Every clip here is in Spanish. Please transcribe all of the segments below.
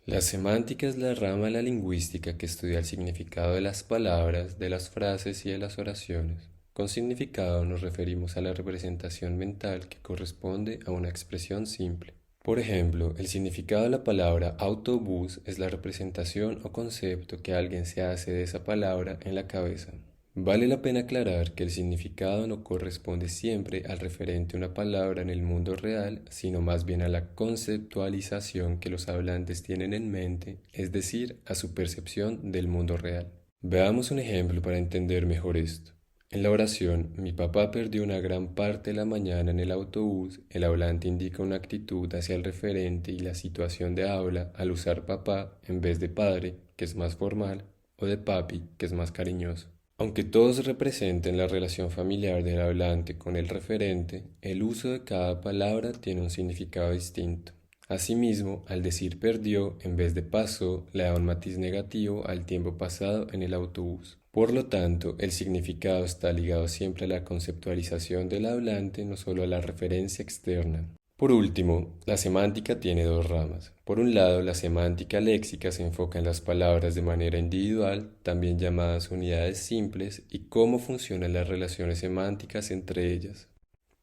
La semántica es la rama de la lingüística que estudia el significado de las palabras, de las frases y de las oraciones. Con significado nos referimos a la representación mental que corresponde a una expresión simple. Por ejemplo, el significado de la palabra autobús es la representación o concepto que alguien se hace de esa palabra en la cabeza. Vale la pena aclarar que el significado no corresponde siempre al referente a una palabra en el mundo real, sino más bien a la conceptualización que los hablantes tienen en mente, es decir, a su percepción del mundo real. Veamos un ejemplo para entender mejor esto. En la oración, mi papá perdió una gran parte de la mañana en el autobús, el hablante indica una actitud hacia el referente y la situación de habla al usar papá en vez de padre, que es más formal, o de papi, que es más cariñoso. Aunque todos representen la relación familiar del hablante con el referente, el uso de cada palabra tiene un significado distinto. Asimismo, al decir perdió en vez de pasó, le da un matiz negativo al tiempo pasado en el autobús. Por lo tanto, el significado está ligado siempre a la conceptualización del hablante, no solo a la referencia externa. Por último, la semántica tiene dos ramas. Por un lado, la semántica léxica se enfoca en las palabras de manera individual, también llamadas unidades simples, y cómo funcionan las relaciones semánticas entre ellas.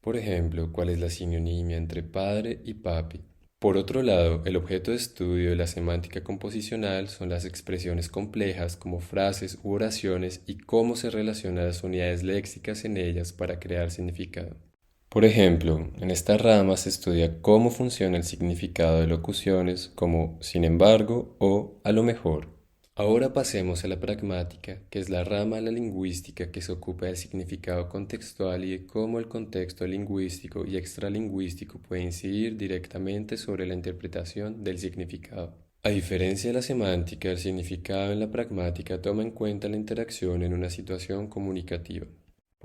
Por ejemplo, cuál es la sinonimia entre padre y papi. Por otro lado, el objeto de estudio de la semántica composicional son las expresiones complejas como frases u oraciones y cómo se relacionan las unidades léxicas en ellas para crear significado. Por ejemplo, en esta rama se estudia cómo funciona el significado de locuciones como sin embargo o a lo mejor. Ahora pasemos a la pragmática, que es la rama de la lingüística que se ocupa del significado contextual y de cómo el contexto lingüístico y extralingüístico puede incidir directamente sobre la interpretación del significado. A diferencia de la semántica, el significado en la pragmática toma en cuenta la interacción en una situación comunicativa.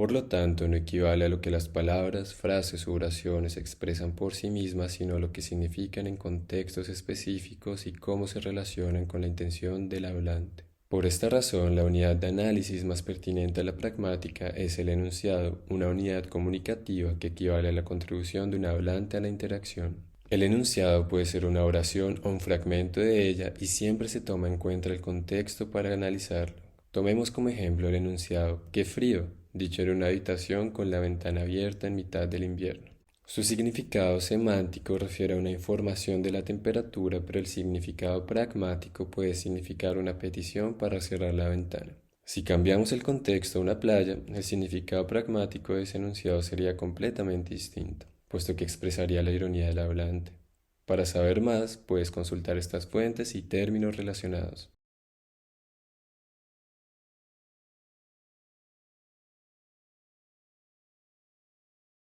Por lo tanto, no equivale a lo que las palabras, frases u oraciones expresan por sí mismas, sino a lo que significan en contextos específicos y cómo se relacionan con la intención del hablante. Por esta razón, la unidad de análisis más pertinente a la pragmática es el enunciado, una unidad comunicativa que equivale a la contribución de un hablante a la interacción. El enunciado puede ser una oración o un fragmento de ella y siempre se toma en cuenta el contexto para analizarlo. Tomemos como ejemplo el enunciado «qué frío», dicho en una habitación con la ventana abierta en mitad del invierno. Su significado semántico refiere a una información de la temperatura, pero el significado pragmático puede significar una petición para cerrar la ventana. Si cambiamos el contexto a una playa, el significado pragmático de ese enunciado sería completamente distinto, puesto que expresaría la ironía del hablante. Para saber más, puedes consultar estas fuentes y términos relacionados.